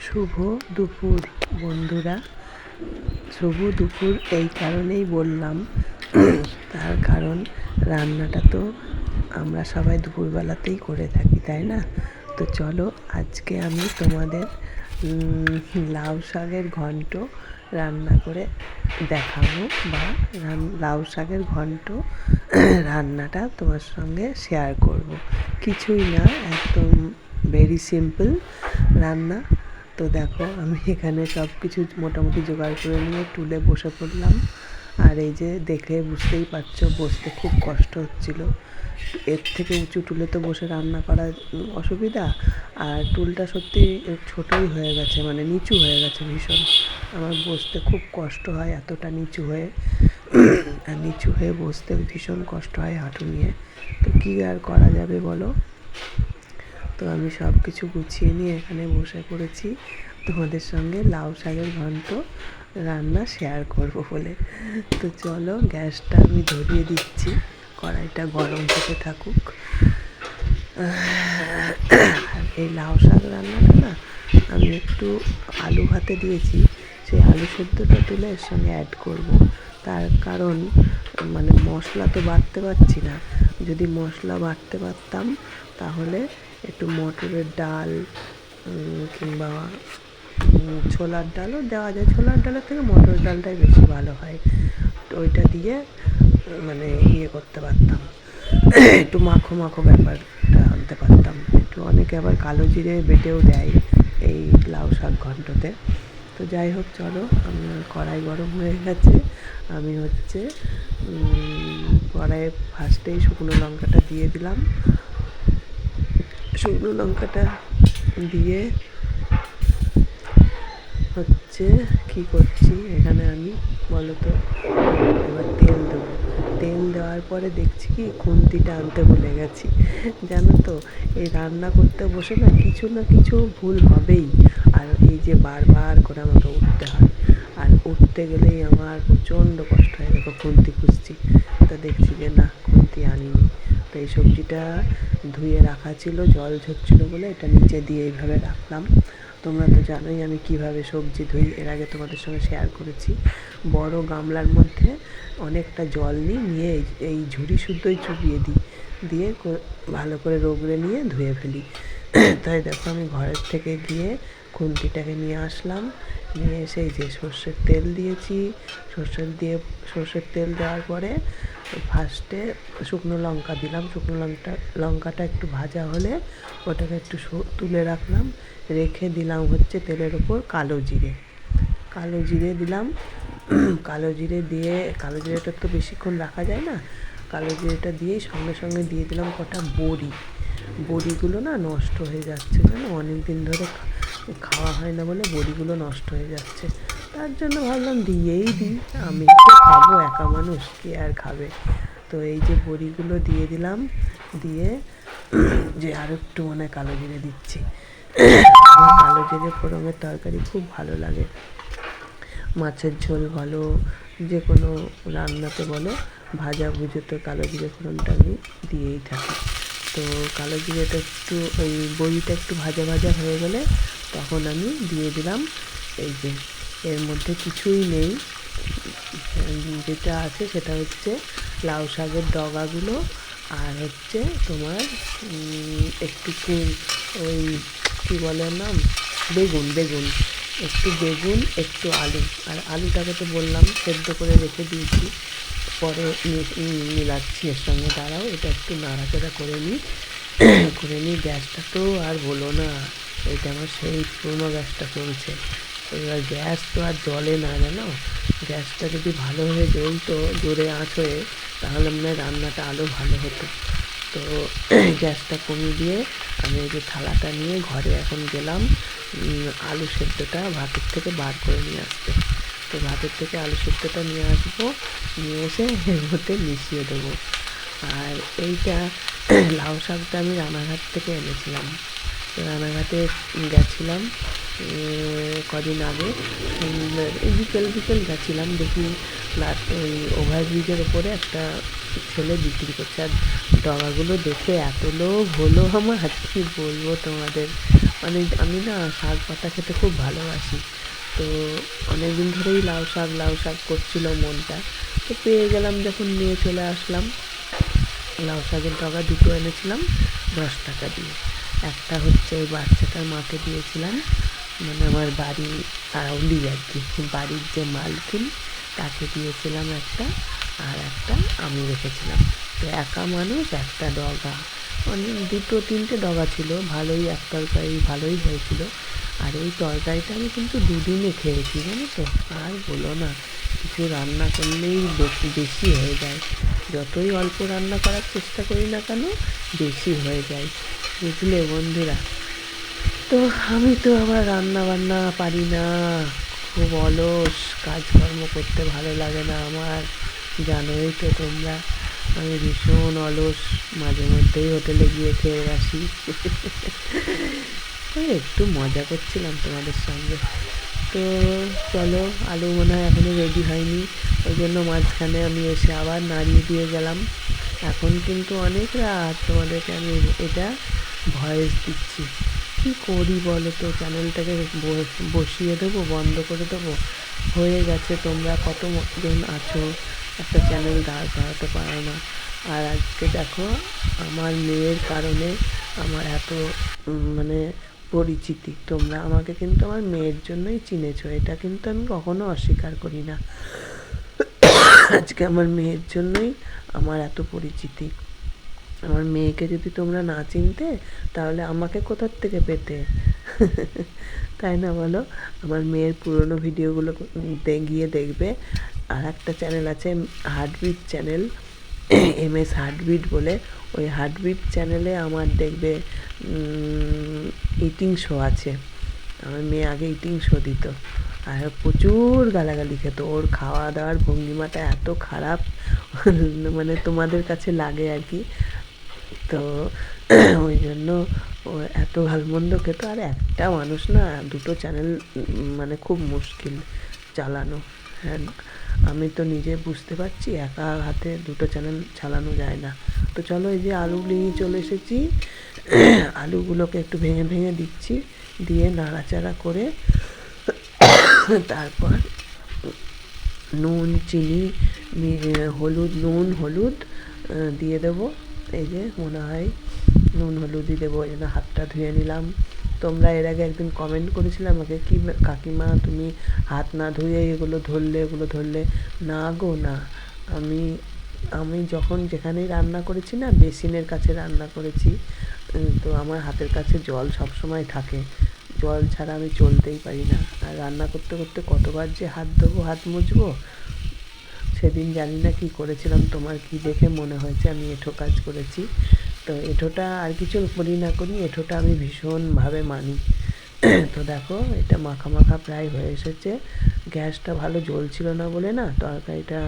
শুভ দুপুর বন্ধুরা। শুভ দুপুর এই কারণেই বললাম, তার কারণ রান্নাটা তো আমরা সবাই দুপুরবেলাতেই করে থাকি, তাই না? তো চলো আজকে আমি তোমাদের লাউ শাকের ঘন্ট রান্না করে দেখাবো, বা লাউ শাকের ঘন্ট রান্নাটা তোমার সঙ্গে শেয়ার করব। কিছুই না, একদম ভেরি সিম্পল রান্না। তো দেখো, আমি এখানে সব কিছু মোটামুটি জোগাড় করে নিয়ে টুলে বসে পড়লাম। আর এই যে দেখে বুঝতেই পারছো, বসতে খুব কষ্ট হচ্ছিল। এর থেকে উঁচু টুলে তো বসে রান্না করা অসুবিধা, আর টুলটা সত্যি ছোটই হয়ে গেছে, মানে নিচু হয়ে গেছে ভীষণ। আমার বসতে খুব কষ্ট হয় এতটা নিচু হয়ে, আর নিচু হয়ে বসতে ভীষণ কষ্ট হয় হাঁটু নিয়ে। তো কী আর করা যাবে বলো। তো আমি সব কিছু গুছিয়ে নিয়ে এখানে বসে পড়েছি তোমাদের সঙ্গে লাউ শাকের ঘন্ট রান্না শেয়ার করব বলে। তো চলো, গ্যাসটা আমি ধরিয়ে দিচ্ছি, কড়াইটা গরম হতে থাকুক। আর এই লাউ শাক রান্নাটা না, আমি একটু আলু ভাতে দিয়েছি, সেই আলু সেদ্ধটা তুলে এর সঙ্গে অ্যাড করব। তার কারণ মানে মশলা তো বাটতে পারছি না। যদি মশলা বাটতে পারতাম তাহলে একটু মটরের ডাল কিংবা ছোলার ডালও দেওয়া যায়। ছোলার ডালের থেকে মটরের ডালটাই বেশি ভালো হয়। তো ওইটা দিয়ে মানে করতে পারতাম, একটু মাখো মাখো ব্যাপারটা আনতে পারতাম। একটু অনেকে আবার কালো জিরে বেটেও দেয় এই লাউ শাক ঘন্টতে। তো যাই হোক, চলো, আমার কড়াই গরম হয়ে গেছে। আমি কড়াইয়ে ফার্স্টেই শুকনো লঙ্কাটা দিয়ে দিলাম। শুকনো লঙ্কাটা দিয়ে কী করছি এখানে আমি, বলো তো। এবার তেল দেবো। তেল দেওয়ার পরে দেখছি কি, খুন্তিটা আনতে ভুলে গেছি। জানো তো, এই রান্না করতে বসে না কিছু ভুল হবেই। আর এই যে বারবার করে আমাকে উঠতে হয়, আর উঠতে গেলেই আমার প্রচণ্ড কষ্ট হয়। দেখো, খুন্তি খুঁজছি, তা দেখছি যে না, খুন্তি আনিনি। তো এই সবজিটা ধুয়ে রাখা ছিল, জল ঝরছিলো বলে এটা নিচে দিয়ে এইভাবে রাখলাম। তোমরা তো জানোই আমি কিভাবে সবজি ধুই, এর আগে তোমাদের সঙ্গে শেয়ার করেছি। বড় গামলার মধ্যে অনেকটা জল নিয়ে এই ঝুড়ি শুদ্ধই চুবিয়ে দিই, দিয়ে ভালো করে রগড়ে নিয়ে ধুয়ে ফেলি। তাই দেখো, আমি ঘরের থেকে গিয়ে খুন্তিটাকে নিয়ে আসলাম। নিয়ে এসে এই যে সর্ষের তেল দিয়েছি। সর্ষের তেল দেওয়ার পরে ফার্স্টে শুকনো লঙ্কা দিলাম। শুকনো লঙ্কাটা একটু ভাজা হলে ওটাকে একটু তুলে রাখলাম। রেখে দিলাম তেলের ওপর কালো জিরে দিলাম। কালো জিরেটা তো বেশিক্ষণ রাখা যায় না। কালো জিরেটা দিয়েই সঙ্গে সঙ্গে দিয়ে দিলাম কটা বড়িগুলো না নষ্ট হয়ে যাচ্ছে, জানো, অনেক দিন ধরে খাওয়া হয় না বলে বড়িগুলো নষ্ট হয়ে যাচ্ছে। তার জন্য ভাবলাম দিয়েই দিই, আমি তো খাবো, একা মানুষ, কে আর খাবে। তো এই যে বড়িগুলো দিয়ে দিলাম, দিয়ে যে আর একটু কালো জিরে দিচ্ছি। আমার কালো জিরে ফোড়নের তরকারি খুব ভালো লাগে। মাছের ঝোল বলো, যে কোনো রান্নাতে বলো, ভাজা ভুজোতে কালো জিরে ফোড়নটা আমি দিয়েই থাকি। তো কালো জিরেটা একটু, ওই বড়িটা একটু ভাজা ভাজা হয়ে গেলে তখন আমি দিয়ে দিলাম এই যে, এর মধ্যে কিছুই নেই, যেটা আছে সেটা লাউ শাকের ডগাগুলো, আর তোমার একটু ওই কী বলে নাম, বেগুন, একটু বেগুন, একটু আলু। আর আলুটাকে তো বললাম সেদ্ধ করে রেখে দিয়েছি, পরে মিলাচ্ছি এর সঙ্গে। দাঁড়াও, এটা একটু নাড়াচাড়া করে নিই। গ্যাসটা তো আর বলো না, এটা আমার সেই পুরোনো গ্যাসটা চলছে। এবার গ্যাস তো আর জ্বলে না, জানো। গ্যাসটা যদি ভালোভাবে জ্বলতো জোরে আঁচ হয়ে, তাহলে মনে হয় রান্নাটা আরও ভালো হতো। তো গ্যাসটা কমিয়ে দিয়ে আমি এই যে থালাটা নিয়ে ঘরে এখন গেলাম আলু সেদ্ধটা ভাতের থেকে বার করে নিয়ে আসতে। তো ভাতের থেকে আলু সেদ্ধটা নিয়ে আসবো, নিয়ে এসে এর মধ্যে মিশিয়ে দেবো। আর এইটা লাউ শাকটা আমি রানাঘাট থেকে এনেছিলাম। তো রানাঘাটে গেছিলাম কদিন আগে, বিকেল গেছিলাম, দেখি ওই ওভারব্রিজের ওপরে একটা ছেলে বিক্রি করছে। আর ডগাগুলো দেখে এত লোভ হলো আমার, কী বলবো তোমাদের। মানে আমি না শাক পাতা খেতে খুব ভালোবাসি। তো অনেকদিন ধরেই লাউ শাক করছিল মনটা, তো পেয়ে গেলাম যখন নিয়ে চলে আসলাম। লাউ শাকের ডগা দুটো এনেছিলাম 10 টাকা দিয়ে। একটা হচ্ছে ওই বাচ্চাটার মাকে দিয়েছিলাম, মানে আমার বাড়ির আউলি আর কি, বাড়ির যে মালকিন তাকে দিয়েছিলাম একটা, আর একটা আমি রেখেছিলাম। তো একা মানুষ একটা ডগা, মানে দুটো তিনটে ডগা ছিল, ভালোই এক তরকারি ভালোই হয়েছিল। আর এই তরকারিটা আমি কিন্তু দুদিনে খেয়েছি জানো তো। আর বলো না, কিছু রান্না করলেই বেশি হয়ে যায়, যতই অল্প রান্না করার চেষ্টা করি না কেন বেশি হয়ে যায়, বুঝলে বন্ধুরা। তো আমি তো আবার রান্না বান্না পারি না, খুব অলস, কাজকর্ম করতে ভালো লাগে না আমার, জানোই তো তোমরা। আমি ভীষণ অলস, মাঝে মধ্যেই হোটেলে গিয়ে খেয়ে আসি। ওই একটু মজা করছিলাম তোমাদের সঙ্গে। তো চলো, আলু মনে হয় এখনও রেডি হয়নি, ওই জন্য মাঝখানে আমি এসে আবার নাড়িয়ে দিয়ে গেলাম। এখন কিন্তু অনেক রাত, তোমাদেরকে আমি এটা ভয়েস দিচ্ছি। কী করি বলো তো, চ্যানেলটাকে বসিয়ে দেবো, বন্ধ করে দেবো? হয়ে গেছে, তোমরা কতজন আছো একটা চ্যানেল দাঁড় করাতে পারো না। আর আজকে দেখো, আমার মেয়ের কারণে আমার এত মানে পরিচিতি, তোমরা আমাকে কিন্তু আমার মেয়ের জন্যই চিনেছো, এটা কিন্তু আমি কখনো অস্বীকার করি না। আজকে আমার মেয়ের জন্যই আমার এত পরিচিতি। আমার মেয়েকে যদি তোমরা না চিনতে তাহলে আমাকে কোথার থেকে পেতে? তাই না বলো? আমার মেয়ের পুরনো ভিডিওগুলো গিয়ে দেখবে। আর একটা চ্যানেল আছে, হার্টবিট চ্যানেল, MS হার্টবিট বলে, ওই হার্টবিট চ্যানেলে আমার দেখবে ইটিং শো আছে। আমার মেয়ে আগে ইটিং শো দিত, আর প্রচুর গালাগালি খেত, ওর খাওয়া দাওয়ার ভঙ্গিমাটা এত খারাপ, মানে তোমাদের কাছে লাগে আর কি। তো ওই জন্য ও এত ভালমন্দ খেত। আর একটা মানুষ না দুটো চ্যানেল মানে খুব মুশকিল চালানো। হ্যাঁ, আমি তো নিজে বুঝতে পারছি, একা হাতে দুটো চ্যানেল চালানো যায় না। তো চলো, এই যে আলু নিয়ে চলে এসেছি, আলুগুলোকে একটু ভেঙে ভেঙে দিচ্ছি, দিয়ে নাড়াচাড়া করে তারপর নুন চিনি নুন হলুদ দিয়ে দেবো। এই যে মনে হয় নুন হলুদই দেবো, এই জন্য হাতটা ধুয়ে নিলাম। তোমরা এর আগে একদিন কমেন্ট করেছিলে আমাকে, কি কাকিমা তুমি হাত না ধুয়ে এগুলো ধরলে। না গো না, আমি আমি যখন যেখানেই রান্না করেছি না, বেসিনের কাছে রান্না করেছি, তো আমার হাতের কাছে জল সব সময় থাকে, জল ছাড়া আমি চলতেই পারি না। আর রান্না করতে করতে কতবার যে হাত ধোবো, হাত মুছবো। সেদিন জানি না কী করেছিলাম, তোমার কি দেখে মনে হয়েছে আমি এঁঠো কাজ করেছি। তো এঁঠোটা আর কিছু করি না করি, এঁঠোটা আমি ভীষণভাবে মানি। তো দেখো, এটা মাখা মাখা প্রায় হয়ে এসেছে। গ্যাসটা ভালো জ্বলছিল না বলে না তরকারিটা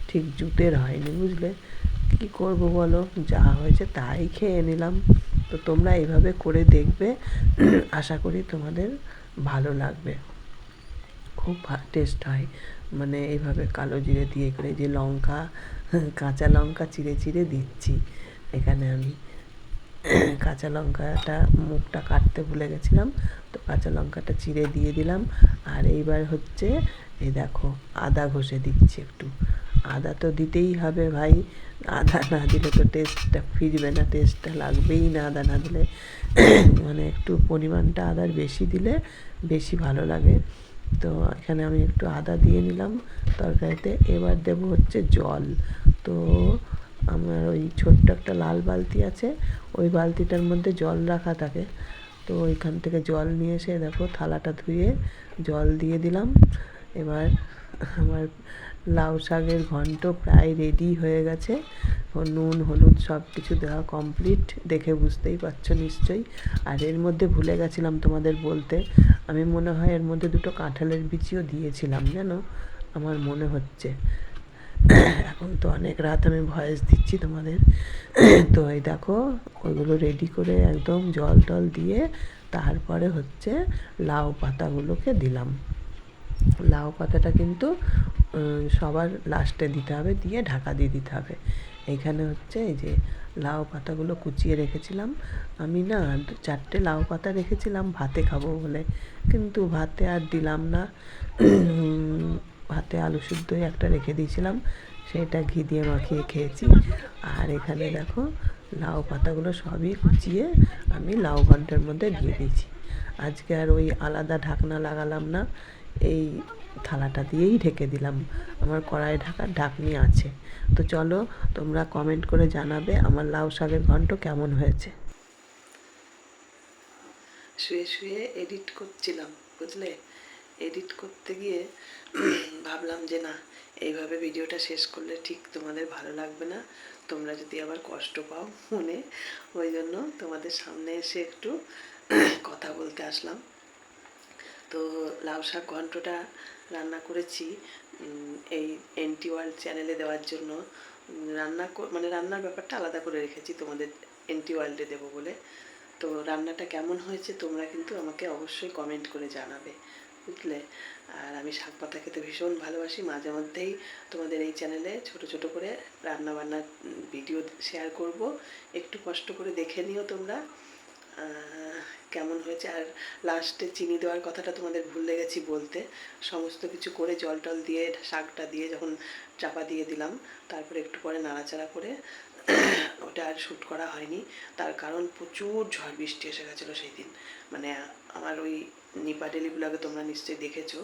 ঠিক জুতের হয়নি, বুঝলে। কী করবো বলো, যা হয়েছে তাই খেয়ে নিলাম। তো তোমরা এইভাবে করে দেখবে, আশা করি তোমাদের ভালো লাগবে, খুব টেস্ট হয়। মানে এইভাবে কালো জিরে দিয়ে করে, যে লঙ্কা, কাঁচা লঙ্কা চিড়ে চিড়ে দিচ্ছি এখানে আমি। কাঁচা লঙ্কাটা মুখটা কাটতে ভুলে গেছিলাম, তো কাঁচা লঙ্কাটা চিড়ে দিয়ে দিলাম। আর এইবার হচ্ছে, এই দেখো, আদা ঘষে দিচ্ছি একটু। আদা তো দিতেই হবে ভাই, আদা না দিলে তো টেস্টটা ফিরবে না, টেস্টটা লাগবেই না আদা না দিলে। মানে একটু পরিমাণটা আদার বেশি দিলে বেশি ভালো লাগে। তো এখানে আমি একটু আদা দিয়ে নিলাম তরকারিতে। এবার দেবো হচ্ছে জল। তো আমার ওই ছোট্ট একটা লাল বালতি আছে, ওই বালতিটার মধ্যে জল রাখা থাকে, তো ওইখান থেকে জল নিয়ে এসে দেখো থালাটা ধুয়ে জল দিয়ে দিলাম। এবার আমার লাউ শাকের ঘন্ট প্রায় রেডি হয়ে গেছে, নুন হলুদ সব কিছু দেওয়া কমপ্লিট, দেখে বুঝতেই পারছো নিশ্চয়ই। আর এর মধ্যে ভুলে গেছিলাম তোমাদের বলতে, আমি মনে হয় এর মধ্যে দুটো কাঁঠালের বিচিও দিয়েছিলাম জানো, আমার মনে হচ্ছে। এখন তো অনেক রাত, আমি ভয়েস দিচ্ছি তোমাদের। তো এই দেখো, ওইগুলো রেডি করে একদম জল টল দিয়ে তারপরে হচ্ছে লাউ পাতাগুলোকে দিলাম। লাউ পাতাটা কিন্তু সবার লাস্টে দিতে হবে, দিয়ে ঢাকা দিয়ে দিতে হবে। এইখানে হচ্ছে এই যে লাউ পাতাগুলো কুচিয়ে রেখেছিলাম। আমি না 4টে লাউ পাতা রেখেছিলাম ভাতে খাবো বলে, কিন্তু ভাতে আর দিলাম না। ভাতে আলু সিদ্ধই একটা রেখে দিয়েছিলাম, সেটা ঘি দিয়ে মাখিয়ে খেয়েছি। আর এখানে দেখো লাউ পাতাগুলো সবই কুচিয়ে আমি লাউ ঘন্টের মধ্যে দিয়ে দিয়েছি। আজকে আর ওই আলাদা ঢাকনা লাগালাম না, এই থালাটা দিয়েই ঢেকে দিলাম। আমার কড়াই ঢাকার ঢাকনি আছে। তো চলো তোমরা কমেন্ট করে জানাবে আমার লাউ শাকের ঘন্ট কেমন হয়েছে। শুয়ে শুয়ে এডিট করছিলাম, বুঝলে। এডিট করতে গিয়ে ভাবলাম যে না, এইভাবে ভিডিওটা শেষ করলে ঠিক তোমাদের ভালো লাগবে না, তোমরা যদি আবার কষ্ট পাও মনে, ওই জন্য তোমাদের সামনে এসে একটু কথা বলতে আসলাম। তো লাউ শাক ঘন্টটা রান্না করেছি এই এনটি ওয়ার্ল্ড চ্যানেলে দেওয়ার জন্য। মানে রান্নার ব্যাপারটা আলাদা করে রেখেছি তোমাদের এনটি ওয়ার্ল্ডে দেবো বলে। তো রান্নাটা কেমন হয়েছে তোমরা কিন্তু আমাকে অবশ্যই কমেন্ট করে জানাবে, বুঝলে। আর আমি শাক পাতা খেতে ভীষণ ভালোবাসি, মাঝে মধ্যেই তোমাদের এই চ্যানেলে ছোট ছোট করে রান্না বান্নার ভিডিও শেয়ার করব, একটু কষ্ট করে দেখে নিও তোমরা কেমন হয়েছে। আর লাস্টে চিনি দেওয়ার কথাটা তোমাদের ভুলে গেছি বলতে। সমস্ত কিছু করে জল টল দিয়ে শাকটা দিয়ে যখন চাপা দিয়ে দিলাম, তারপরে একটু পরে নাড়াচাড়া করে ওটা আর শ্যুট করা হয়নি, তার কারণ প্রচুর ঝড় বৃষ্টি এসে গেছিলো সেই দিন। মানে আমার ওই নিপা ডেলি ব্লগে তোমরা নিশ্চয়ই দেখেছো,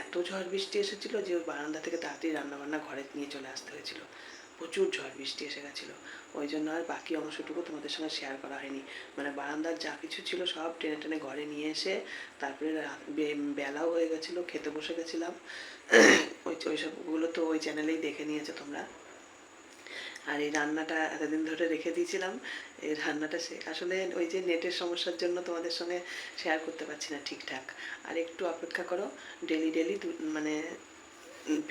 এত ঝড় বৃষ্টি এসেছিলো যে ওই বারান্দা থেকে তাড়াতাড়ি রান্নাবান্না ঘরে নিয়ে চলে আসতে হয়েছিল। প্রচুর ঝড় বৃষ্টি এসে গেছিলো, ওই জন্য আর বাকি অংশটুকু তোমাদের সঙ্গে শেয়ার করা হয়নি। মানে বারান্দার যা কিছু ছিল সব টেনে টেনে ঘরে নিয়ে এসে তারপরে বেলাও হয়ে গেছিলো, খেতে বসে গেছিলাম। ওই সবগুলো তো ওই চ্যানেলেই দেখে নিয়েছো তোমরা। আর এই রান্নাটা এতদিন ধরে রেখে দিয়েছিলাম, এই রান্নাটা আসলে ওই যে নেটের সমস্যার জন্য তোমাদের সঙ্গে শেয়ার করতে পারছি না ঠিকঠাক। আর একটু অপেক্ষা করো, ডেলি ডেলি মানে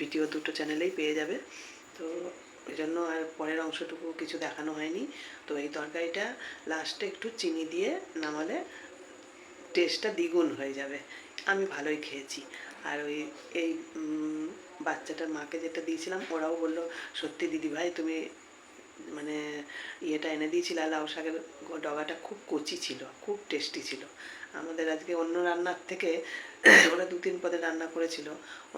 ভিডিও দুটো চ্যানেলেই পেয়ে যাবে। তো ওই জন্য আর পরের অংশটুকু কিছু দেখানো হয়নি। তো এই তরকারিটা লাস্টে একটু চিনি দিয়ে নামালে টেস্টটা দ্বিগুণ হয়ে যাবে। আমি ভালোই খেয়েছি। আর ওই এই বাচ্চাটার মাকে যেটা দিয়েছিলাম, ওরাও বললো সত্যি দিদিভাই তুমি মানে ইয়েটা এনে দিয়েছিল, লাউ শাকের ডগাটা খুব কচি ছিল, খুব টেস্টি ছিল। আমাদের আজকে অন্য রান্নার থেকে ওরা 2-3 পদের রান্না করেছিল,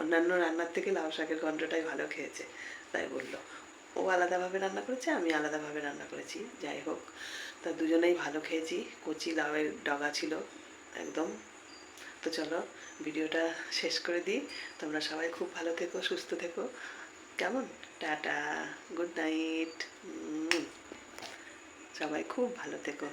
অন্যান্য রান্নার থেকে লাউ শাকের ঘন্টটাই ভালো খেয়েছে, তাই বললো। ও আলাদাভাবে রান্না করেছে, আমি আলাদাভাবে রান্না করেছি, যাই হোক। তা দুজনেই ভালো খেয়েছি, কচি লাউয়ের ডগা ছিল একদম। তো চলো ভিডিওটা শেষ করে দিই। তোমরা সবাই খুব ভালো থেকো, সুস্থ থেকো, কেমন। টাটা, গুড নাইট, সবাই খুব ভালো থেকো।